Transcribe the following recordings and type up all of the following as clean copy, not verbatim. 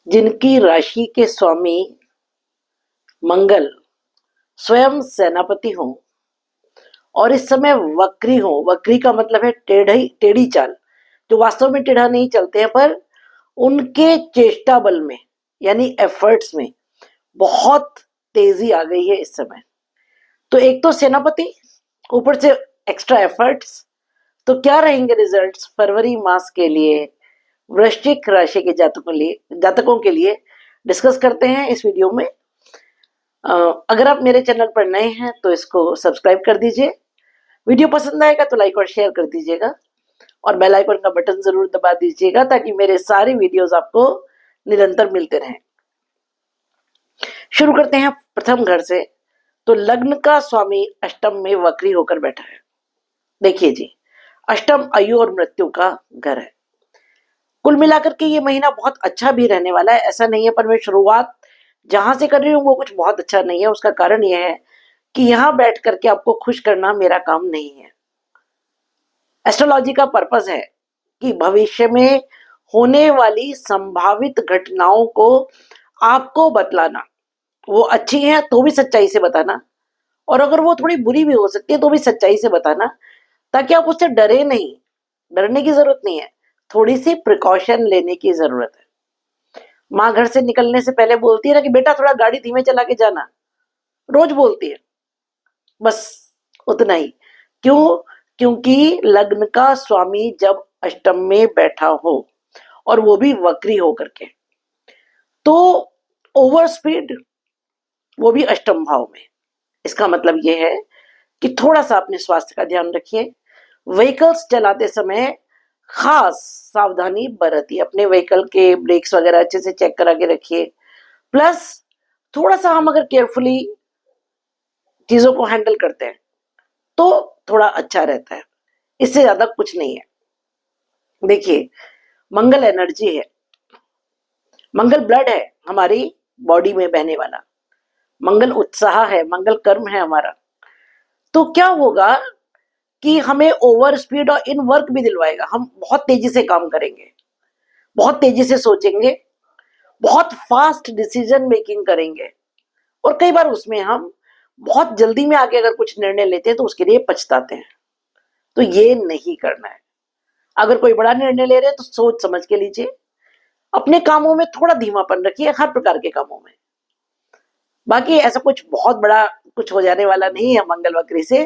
जिनकी राशि के स्वामी मंगल स्वयं सेनापति हों और इस समय वक्री हो। वक्री का मतलब है टेढ़ी टेढ़ी चाल, जो वास्तव में टेढ़ा नहीं चलते हैं, पर उनके चेष्टा बल में यानी एफर्ट्स में बहुत तेजी आ गई है इस समय। तो एक तो सेनापति, ऊपर से एक्स्ट्रा एफर्ट्स। तो क्या रहेंगे रिजल्ट्स फरवरी मास के लिए वृश्चिक राशि के जातकों के लिए डिस्कस करते हैं इस वीडियो में। अगर आप मेरे चैनल पर नए हैं तो इसको सब्सक्राइब कर दीजिए। वीडियो पसंद आएगा तो लाइक और शेयर कर दीजिएगा और बेल आइकन का बटन जरूर दबा दीजिएगा ताकि मेरे सारे वीडियोस आपको निरंतर मिलते रहें। शुरू करते हैं प्रथम घर से। तो लग्न का स्वामी अष्टम में वक्री होकर बैठा है। देखिए जी, अष्टम आयु और मृत्यु का घर है। कुल मिलाकर के ये महीना बहुत अच्छा भी रहने वाला है, ऐसा नहीं है, पर मैं शुरुआत जहां से कर रही हूँ वो कुछ बहुत अच्छा नहीं है। उसका कारण यह है कि यहां बैठ करके आपको खुश करना मेरा काम नहीं है। एस्ट्रोलॉजी का पर्पस है कि भविष्य में होने वाली संभावित घटनाओं को आपको बतलाना। वो अच्छी है तो भी सच्चाई से बताना, और अगर वो थोड़ी बुरी भी हो सकती है तो भी सच्चाई से बताना, ताकि आप उससे डरे नहीं। डरने की जरूरत नहीं है, थोड़ी सी प्रिकॉशन लेने की जरूरत है। माँ घर से निकलने से पहले बोलती है ना कि बेटा थोड़ा गाड़ी धीमे चला के जाना, रोज बोलती है, बस उतना ही। क्यों? क्योंकि लग्न का स्वामी जब अष्टम में बैठा हो और वो भी वक्री होकर के, तो ओवर स्पीड, वो भी अष्टम भाव में। इसका मतलब ये है कि थोड़ा सा अपने स्वास्थ्य का ध्यान रखिए। व्हीकल्स चलाते समय खास सावधानी बरतिए। अपने व्हीकल के ब्रेक्स वगैरह अच्छे से चेक करा के रखिए। प्लस थोड़ा सा हम अगर केयरफुली चीजों को हैंडल करते हैं तो थोड़ा अच्छा रहता है, इससे ज्यादा कुछ नहीं है। देखिए, मंगल एनर्जी है, मंगल ब्लड है हमारी बॉडी में बहने वाला, मंगल उत्साह है, मंगल कर्म है हमारा। तो क्या होगा कि हमें ओवर स्पीड और इन वर्क भी दिलवाएगा। हम बहुत तेजी से काम करेंगे, बहुत तेजी से सोचेंगे, बहुत फास्ट डिसीजन मेकिंग करेंगे, और कई बार उसमें हम बहुत जल्दी में आके अगर कुछ निर्णय लेते हैं तो उसके लिए पछताते हैं। तो ये नहीं करना है। अगर कोई बड़ा निर्णय ले रहे हैं तो सोच समझ के लीजिए। अपने कामों में थोड़ा धीमापन रखिए, हर प्रकार के कामों में। बाकी ऐसा कुछ बहुत बड़ा कुछ हो जाने वाला नहीं है मंगल वक्री से।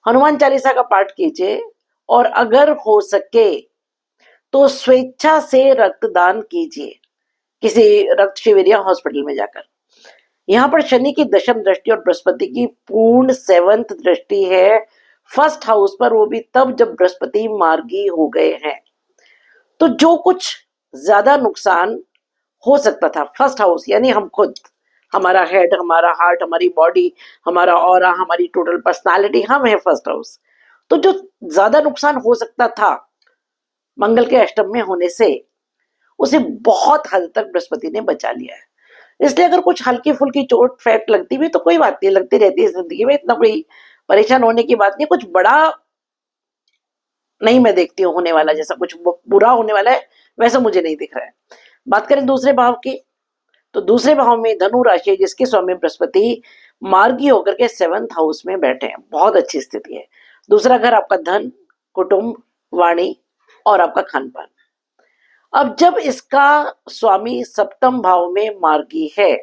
हनुमान चालीसा का पाठ कीजिए, और अगर हो सके तो स्वेच्छा से रक्तदान कीजिए किसी रक्त शिविर या हॉस्पिटल में जाकर। यहाँ पर शनि की दशम दृष्टि और बृहस्पति की पूर्ण सेवंथ दृष्टि है फर्स्ट हाउस पर, वो भी तब जब बृहस्पति मार्गी हो गए हैं। तो जो कुछ ज्यादा नुकसान हो सकता था, फर्स्ट हाउस यानी हम खुद, हमारा हेड, हमारा हार्ट, हमारी बॉडी, हमारा ऑरा, हमारी टोटल पर्सनालिटी, हम है फर्स्ट हाउस। तो जो ज्यादा नुकसान हो सकता था मंगल के अष्टम में होने से, उसे बहुत हद तक बृहस्पति ने बचा लिया है। इसलिए अगर कुछ हल्की फुल्की चोट फैट लगती भी तो कोई बात नहीं, लगती रहती है जिंदगी में, इतना कोई परेशान होने की बात नहीं। कुछ बड़ा नहीं मैं देखती हूँ होने वाला, जैसा कुछ बुरा होने वाला है वैसा मुझे नहीं दिख रहा है। बात करें दूसरे भाव की, तो दूसरे भाव में धनु राशि, जिसके स्वामी बृहस्पति मार्गी होकर के सेवंथ हाउस में बैठे हैं, बहुत अच्छी स्थिति है। दूसरा घर आपका धन, कुटुंब, वाणी और आपका खान पान। अब जब इसका स्वामी सप्तम भाव में मार्गी है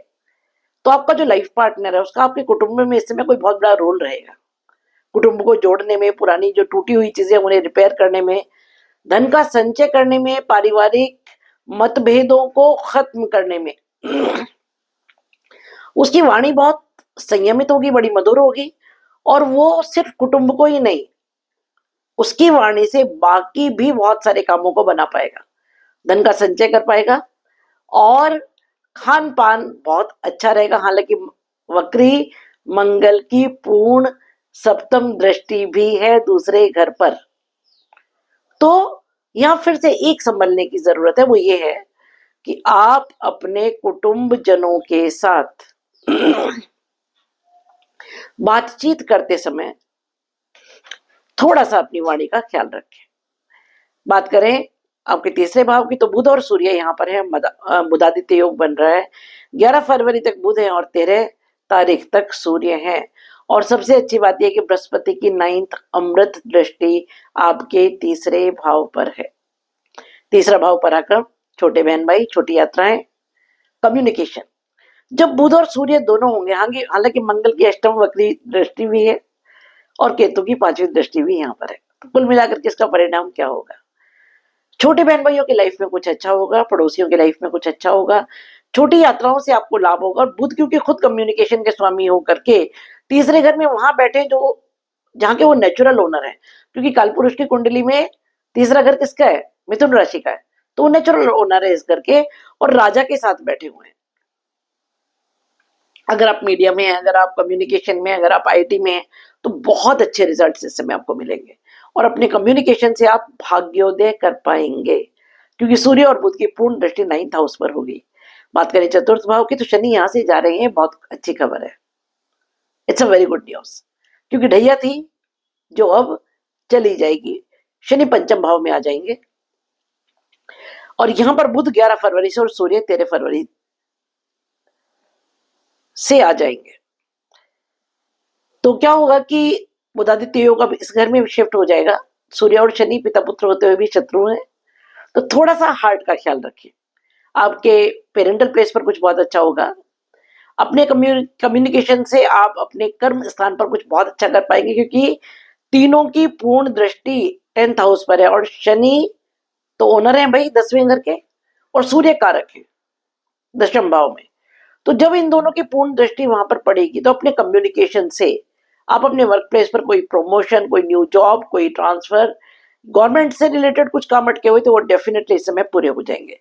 तो आपका जो लाइफ पार्टनर है उसका आपके कुटुंब में इस समय कोई बहुत बड़ा रोल रहेगा। कुटुंब को जोड़ने में, पुरानी जो टूटी हुई चीजें उन्हें रिपेयर करने में, धन का संचय करने में, पारिवारिक मतभेदों को खत्म करने में। उसकी वाणी बहुत संयमित होगी, बड़ी मधुर होगी, और वो सिर्फ कुटुंब को ही नहीं, उसकी वाणी से बाकी भी बहुत सारे कामों को बना पाएगा, धन का संचय कर पाएगा, और खान पान बहुत अच्छा रहेगा। हालांकि वक्री मंगल की पूर्ण सप्तम दृष्टि भी है दूसरे घर पर। तो यहां फिर से एक संभलने की जरूरत है, वो ये है कि आप अपने कुटुंब जनों के साथ बातचीत करते समय थोड़ा सा अपनी वाणी का ख्याल रखें। बात करें आपके तीसरे भाव की, तो बुध और सूर्य यहाँ पर है, बुधादित्य योग बन रहा है। 11 फरवरी तक बुध है और 13 तारीख तक सूर्य है। और सबसे अच्छी बात यह कि बृहस्पति की 9th अमृत दृष्टि आपके तीसरे भाव पर है। तीसरा भाव पराक्रम, छोटे बहन भाई, छोटी यात्राएं, कम्युनिकेशन। जब बुध और सूर्य दोनों होंगे, हालांकि मंगल की अष्टम वक्री दृष्टि भी है और केतु की 5वीं दृष्टि भी यहाँ पर है, तो कुल मिलाकर के इसका परिणाम क्या होगा? छोटे बहन भाइयों की लाइफ में कुछ अच्छा होगा, पड़ोसियों की लाइफ में कुछ अच्छा होगा, छोटी यात्राओं से आपको लाभ होगा। और बुध क्योंकि खुद कम्युनिकेशन के स्वामी होकर के तीसरे घर में वहां बैठे जो जहाँ के वो नेचुरल ओनर है, क्योंकि कालपुरुष की कुंडली में तीसरा घर किसका है? मिथुन राशि का है, तो वो नेचुरल ओनर है इस घर के और राजा के साथ बैठे हुए हैं। अगर आप मीडिया में हैं, अगर आप कम्युनिकेशन में, अगर आप आईटी में हैं, तो बहुत अच्छे रिजल्ट्स इस समय आपको मिलेंगे और अपने कम्युनिकेशन से आप भाग्योदय कर पाएंगे, क्योंकि सूर्य और बुध की पूर्ण दृष्टि 9th हाउस पर होगी। बात करें चतुर्थ भाव की, तो शनि यहां से जा रहे हैं, बहुत अच्छी खबर है, it's a very good news, क्योंकि ढैया थी जो अब चली जाएगी। शनि पंचम भाव में आ जाएंगे और यहां पर बुध 11 फरवरी से और सूर्य 13 फरवरी से आ जाएंगे। तो क्या होगा कि बुधादित्य योग अब इस घर में शिफ्ट हो जाएगा। सूर्य और शनि पिता पुत्र होते हुए भी शत्रु हैं, तो थोड़ा सा हार्ट का ख्याल रखिए। आपके पेरेंटल प्लेस पर कुछ बहुत अच्छा होगा। अपने कम्युनिकेशन से आप अपने कर्म स्थान पर कुछ बहुत अच्छा कर पाएंगे, क्योंकि तीनों की पूर्ण दृष्टि 10th हाउस पर है और शनि तो ओनर है भाई 10वें घर के और सूर्य कारक है 10वें भाव में। तो जब इन दोनों की पूर्ण दृष्टि वहां पर पड़ेगी, तो अपने कम्युनिकेशन से आप अपने वर्क प्लेस पर कोई प्रमोशन, कोई न्यू जॉब, कोई ट्रांसफर, गवर्नमेंट से रिलेटेड कुछ काम अटके हुए तो वो डेफिनेटली इस समय पूरे हो जाएंगे।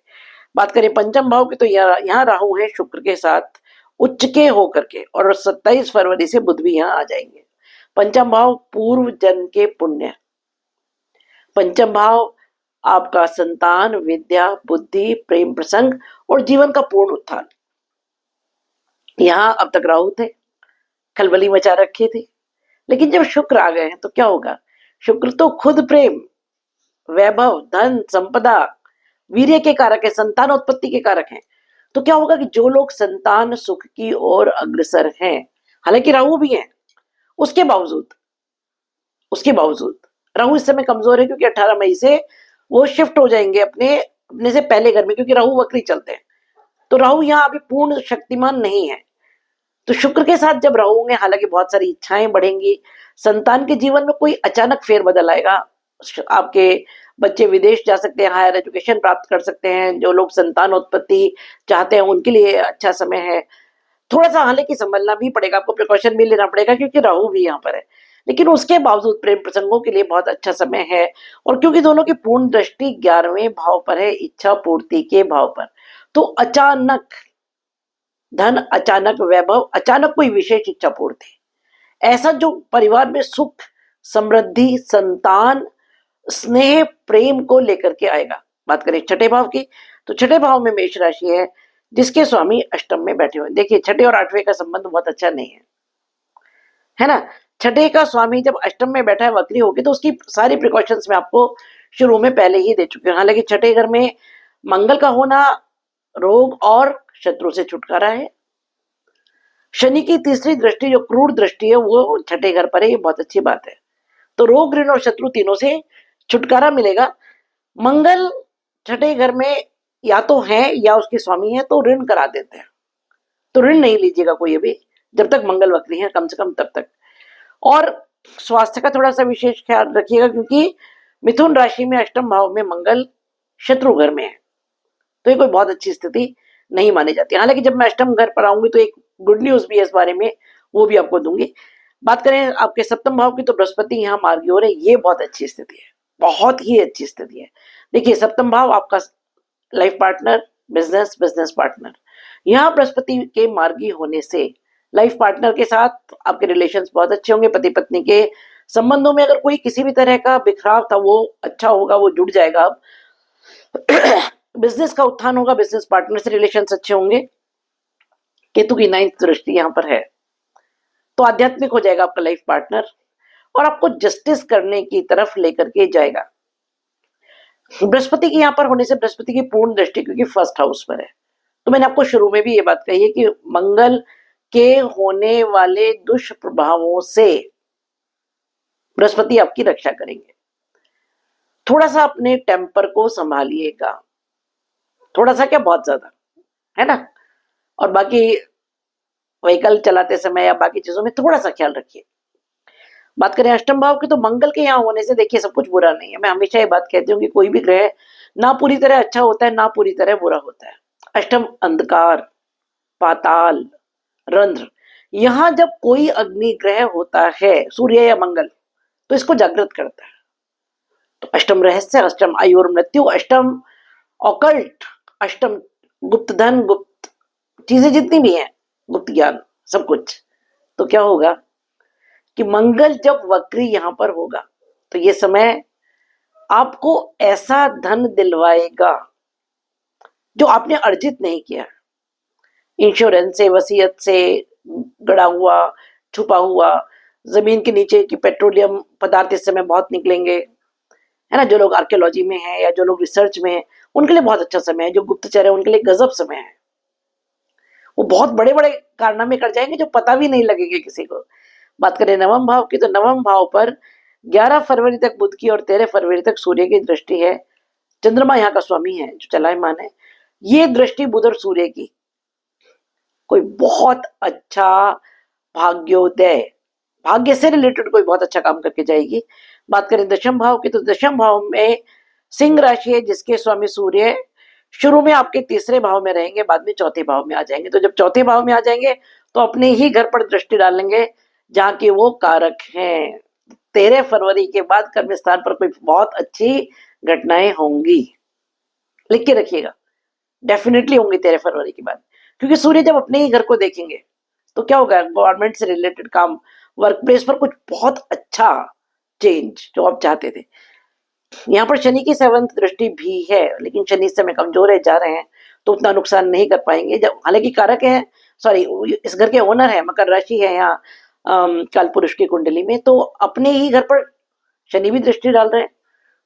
बात करें पंचम भाव की, तो यहाँ राहु है शुक्र के साथ उच्च के होकर के, और 27 फरवरी से बुध भी यहाँ आ जाएंगे। पंचम भाव पूर्व जन्म के पुण्य, पंचम भाव आपका संतान, विद्या, बुद्धि, प्रेम प्रसंग और जीवन का पूर्ण उत्थान। यहां अब तक राहु थे, खलबली मचा रखे थे, लेकिन जब शुक्र आ गए हैं तो क्या होगा? शुक्र तो खुद प्रेम, वैभव, धन, संपदा, वीर्य के कारक है, संतान उत्पत्ति के कारक हैं। तो क्या होगा कि जो लोग संतान सुख की ओर अग्रसर हैं, हालांकि राहु भी है, उसके बावजूद राहु इस समय कमजोर है, क्योंकि 18 मई से वो शिफ्ट हो जाएंगे अपने से पहले घर में, क्योंकि राहु वक्री चलते हैं। तो राहु यहाँ अभी पूर्ण शक्तिमान नहीं है। तो शुक्र के साथ जब राहु होंगे, हालांकि बहुत सारी इच्छाएं बढ़ेंगी, संतान के जीवन में कोई अचानक फेरबदल आएगा। आपके बच्चे विदेश जा सकते हैं, हायर एजुकेशन प्राप्त कर सकते हैं। जो लोग संतान उत्पत्ति चाहते हैं उनके लिए अच्छा समय है। थोड़ा सा हालांकि संभलना भी पड़ेगा, आपको प्रिकॉशन भी लेना पड़ेगा, क्योंकि राहु भी यहाँ पर है, लेकिन उसके बावजूद प्रेम प्रसंगों के लिए बहुत अच्छा समय है। और क्योंकि दोनों की पूर्ण दृष्टि 11वें भाव पर है, इच्छा पूर्ति के भाव पर, तो अचानक धन, अचानक वैभव, अचानक कोई विशेष इच्छा पूर्ति, ऐसा जो परिवार में सुख, समृद्धि, संतान, स्नेह, प्रेम को लेकर के आएगा। बात करें छठे भाव की, तो छठे भाव में मेष राशि है, जिसके स्वामी अष्टम में बैठे हुए। देखिए, छठे और 8वें का संबंध बहुत अच्छा नहीं है ना। छठे का स्वामी जब अष्टम में बैठा है वक्री होगी, तो उसकी सारी प्रिकॉशंस मैं आपको शुरू में पहले ही दे चुकी हूँ। हालांकि छठे घर में मंगल का होना रोग और शत्रु से छुटकारा है। शनि की तीसरी दृष्टि जो क्रूर दृष्टि है वो छठे घर पर है, ये बहुत अच्छी बात है। तो रोग, ऋण और शत्रु तीनों से छुटकारा मिलेगा। मंगल छठे घर में या तो है या उसके स्वामी है, तो ऋण करा देते हैं, तो ऋण नहीं लीजिएगा कोई अभी, जब तक मंगल वक्री है, कम से कम तब तक। और स्वास्थ्य का थोड़ा सा विशेष ख्याल रखिएगा, क्योंकि मिथुन राशि में अष्टम भाव में मंगल शत्रु घर में है, तो ये कोई बहुत अच्छी स्थिति नहीं मानी जाती। हालांकि जब मैं अष्टम घर पर आऊंगी तो एक गुड न्यूज भी है इस बारे में, वो भी आपको दूंगी। बात करें आपके सप्तम भाव की, तो बृहस्पति यहाँ मार्गी हो रहे, ये बहुत अच्छी स्थिति है, बहुत ही अच्छी स्थिति है। देखिए, सप्तम भाव आपका लाइफ पार्टनर, बिजनेस पार्टनर, यहाँ बृहस्पति के मार्गी होने से लाइफ पार्टनर के साथ आपके रिलेशंस बहुत अच्छे होंगे। पति पत्नी के संबंधों में अगर कोई किसी भी तरह का बिखराव था वो अच्छा होगा, वो जुड़ जाएगा अब। बिजनेस का उत्थान होगा, बिजनेस पार्टनर से रिलेशंस अच्छे होंगे। केतु की 9th दृष्टि यहाँ पर है, तो आध्यात्मिक हो जाएगा आपका लाइफ पार्टनर और आपको जस्टिस करने की तरफ लेकर के जाएगा। बृहस्पति के यहाँ पर होने से बृहस्पति की पूर्ण दृष्टि क्योंकि फर्स्ट हाउस पर है, तो मैंने आपको शुरू में भी ये बात कही है कि मंगल के होने वाले दुष्प्रभावों से बृहस्पति आपकी रक्षा करेंगे। थोड़ा सा अपने टेम्पर को संभालिएगा, थोड़ा सा क्या बहुत ज्यादा, है ना। और बाकी व्हीकल चलाते समय या बाकी चीजों में थोड़ा सा ख्याल रखिए। बात करें अष्टम भाव की, तो मंगल के यहाँ होने से देखिए सब कुछ बुरा नहीं है। मैं हमेशा ये बात कहती हूँ कि कोई भी ग्रह ना पूरी तरह अच्छा होता है ना पूरी तरह बुरा होता है। अष्टम अंधकार, पाताल, रंध्र, यहाँ जब कोई अग्नि ग्रह होता है, सूर्य या मंगल, तो इसको जागृत करता है। तो अष्टम रहस्य, अष्टम आयु और मृत्यु, अष्टम ऑकल्ट, अष्टम गुप्त धन, गुप्त चीजें जितनी भी हैं, गुप्त ज्ञान, सब कुछ। तो क्या होगा कि मंगल जब वक्री यहां पर होगा तो ये समय आपको ऐसा धन दिलवाएगा जो आपने अर्जित नहीं किया, इंश्योरेंस से, वसीयत से, गड़ा हुआ, छुपा हुआ, जमीन के नीचे की पेट्रोलियम पदार्थ इस समय बहुत निकलेंगे, है ना। जो लोग आर्कियोलॉजी में हैं या जो लोग रिसर्च में हैं उनके लिए बहुत अच्छा समय है। जो गुप्तचर है उनके लिए गजब समय है। वो बहुत बड़े बड़े कारनामे कर जाएंगे जो पता भी नहीं लगेगा किसी को। बात करें नवम भाव की, तो नवम भाव पर 11 फरवरी तक बुध की और 13 फरवरी तक सूर्य की दृष्टि है। चंद्रमा यहाँ का स्वामी है जो चलायमान है। ये दृष्टि बुध और सूर्य की कोई बहुत अच्छा भाग्योदय, भाग्य से रिलेटेड कोई बहुत अच्छा काम करके जाएगी। बात करें दशम भाव की, तो दशम भाव में सिंह राशि है जिसके स्वामी सूर्य शुरू में आपके तीसरे भाव में रहेंगे, बाद में चौथे भाव में आ जाएंगे। तो जब चौथे भाव में आ जाएंगे तो अपने ही घर पर दृष्टि डालेंगे जहाँ के वो कारक हैं। 13 फरवरी के बाद कर्म स्थान पर कोई बहुत अच्छी घटनाएं होंगी, लिख के रखिएगा, डेफिनेटली होंगी 13 फरवरी के बाद। क्योंकि सूर्य जब अपने ही घर को देखेंगे तो क्या होगा, गवर्नमेंट से रिलेटेड काम, वर्क प्लेस पर कुछ बहुत अच्छा चेंज जो आप चाहते थे। यहाँ पर शनि की 7th दृष्टि भी है, लेकिन शनि इस समय कमजोर है, जा रहे हैं तो उतना नुकसान नहीं कर पाएंगे। जब हालांकि कारक है, सॉरी इस घर के ओनर है, मकर राशि है यहाँ काल पुरुष की कुंडली में, तो अपने ही घर पर शनि भी दृष्टि डाल रहे हैं,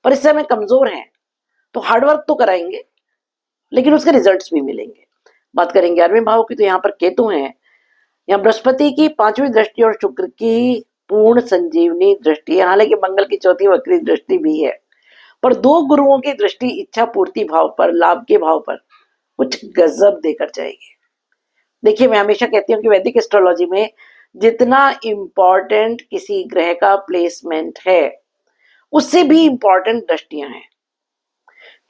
पर इस समय कमजोर हैं तो हार्डवर्क तो कराएंगे लेकिन उसके रिजल्ट्स भी मिलेंगे। बात करें 11वें भाव की, तो यहाँ पर केतु हैं, यहाँ बृहस्पति की 5वीं दृष्टि और शुक्र की पूर्ण संजीवनी दृष्टि है। हालांकि मंगल की 4थी वक्री दृष्टि भी है, पर 2 गुरुओं की दृष्टि इच्छा पूर्ति भाव पर, लाभ के भाव पर कुछ गजब देकर जाएगी। देखिए मैं हमेशा कहती हूँ कि वैदिक एस्ट्रोलॉजी में जितना इंपॉर्टेंट किसी ग्रह का प्लेसमेंट है उससे भी इंपॉर्टेंट दृष्टियां हैं,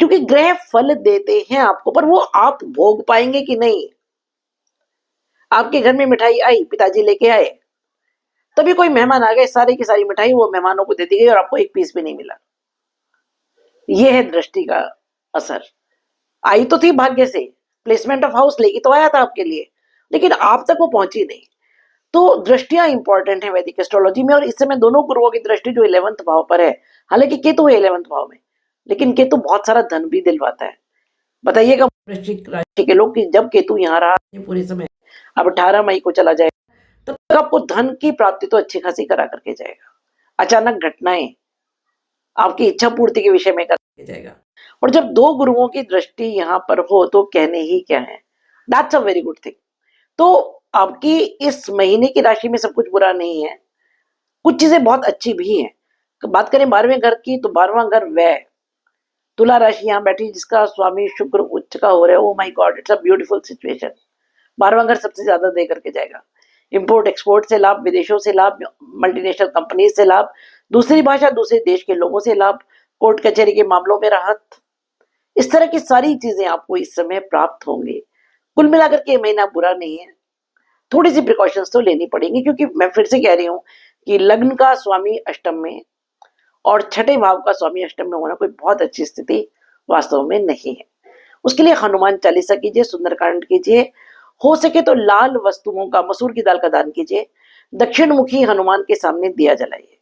क्योंकि ग्रह फल देते हैं आपको, पर वो आप भोग पाएंगे कि नहीं। आपके घर में मिठाई आई, पिताजी लेके आए, तभी कोई मेहमान आ गए, सारी की सारी मिठाई वो मेहमानों को दे दी गई और आपको एक पीस भी नहीं मिला। ये है दृष्टि का असर। आई तो थी भाग्य से, प्लेसमेंट ऑफ हाउस लेके तो आया था आपके लिए, लेकिन आप तक वो पहुंची नहीं। तो दृष्टियां इंपॉर्टेंट है वैदिक एस्ट्रोलॉजी में। और इस समय दोनों गुरुओं की दृष्टि जो 11th भाव पर है, हालांकि केतु है 11th भाव में, लेकिन केतु बहुत सारा धन भी दिलवाता है। बताइएगा वृश्चिक राशि के लोग कि जब केतु यहाँ रहा पूरे समय, अब 18 मई को चला जाए, तब तक आपको धन की प्राप्ति तो अच्छी खासी करा करके जाएगा। अचानक घटनाएं आपकी इच्छा पूर्ति के विषय में करके जाएगा। और जब 2 गुरुओं की दृष्टि यहाँ पर हो तो कहने ही क्या है, that's a very good thing. तो आपकी इस महीने की राशि में सब कुछ बुरा नहीं है, कुछ चीजें बहुत अच्छी भी हैं। बात करें 12वें घर की, तो 12वां घर व्यय, तुला राशि यहाँ बैठी जिसका स्वामी शुक्र उच्च का हो रहा है। Oh my God, it's a beautiful situation. 12वां घर सबसे ज्यादा दे करके जाएगा, इंपोर्ट एक्सपोर्ट से लाभ, विदेशों से लाभ, मल्टीनेशनल कंपनी से लाभ, दूसरी भाषा दूसरे देश के लोगों से लाभ, कोर्ट कचहरी के मामलों में राहत, इस तरह की सारी चीजें आपको इस समय प्राप्त होंगी। कुल मिलाकर के महीना बुरा नहीं है, थोड़ी सी प्रिकॉशंस तो लेनी पड़ेंगी, क्योंकि मैं फिर से कह रही हूँ कि लग्न का स्वामी अष्टम में और छठे भाव का स्वामी अष्टम में होना कोई बहुत अच्छी स्थिति वास्तव में नहीं है। उसके लिए हनुमान चालीसा कीजिए, सुंदरकांड कीजिए, हो सके तो लाल वस्तुओं का, मसूर की दाल का दान कीजिए, दक्षिण मुखी हनुमान के सामने दिया जलाइए।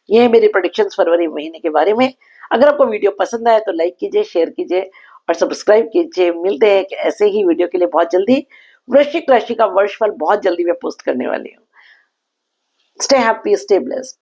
ये है मेरी प्रेडिक्शंस फरवरी महीने के बारे में। अगर आपको वीडियो पसंद आया तो लाइक कीजिए, शेयर कीजिए और सब्सक्राइब कीजिए। मिलते हैं कि ऐसे ही वीडियो के लिए बहुत जल्दी। वृश्चिक राशि का वर्षफल बहुत जल्दी मैं पोस्ट करने वाली हूँ। Stay happy, stay blessed.